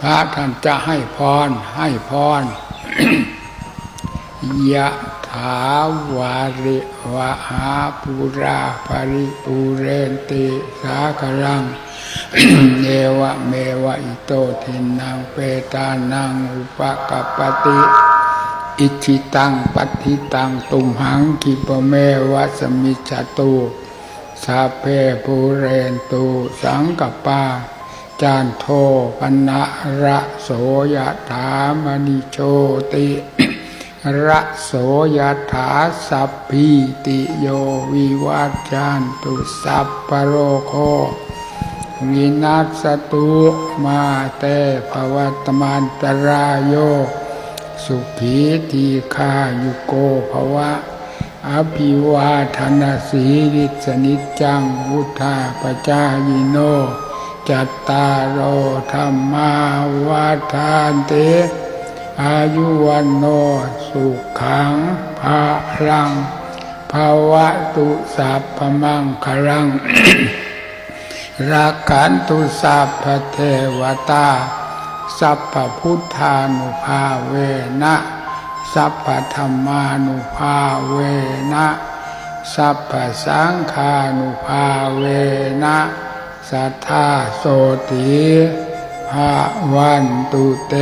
พระท่านจะให้พรยะถาวาริวะหาปุราภริปุเรนติสาคลัง เอวะเมวะอิโตทินังเปตานังอุปกัปปติอิจิตังปัฏฐิตังตุมหังคิปะเมวะสมิจฉตุสัพเพปุเรนตุสังกปาจานโทปนะระโสยถามณิโชติระโสยถาสัพพิติโยวิวัจจันตุสัพพโรโควินัสสตุมาเตภวัตมันตรายโยสุขีทีฆายุโกภวะอภิวาทนาสีริสนิจจังวุธาปจายโนจัตตารโอธรรมาวาทานติอายุวันโนสุขังภาลังภาวะตุสัพพมังคลัง รักขันตุสัพพเทวตาสัพพพุทธานุภาเวนะสัพพธัมมานุภาเวนะสัพพสังฆานุภาเวนะสัทธาโสติภาวันตุเต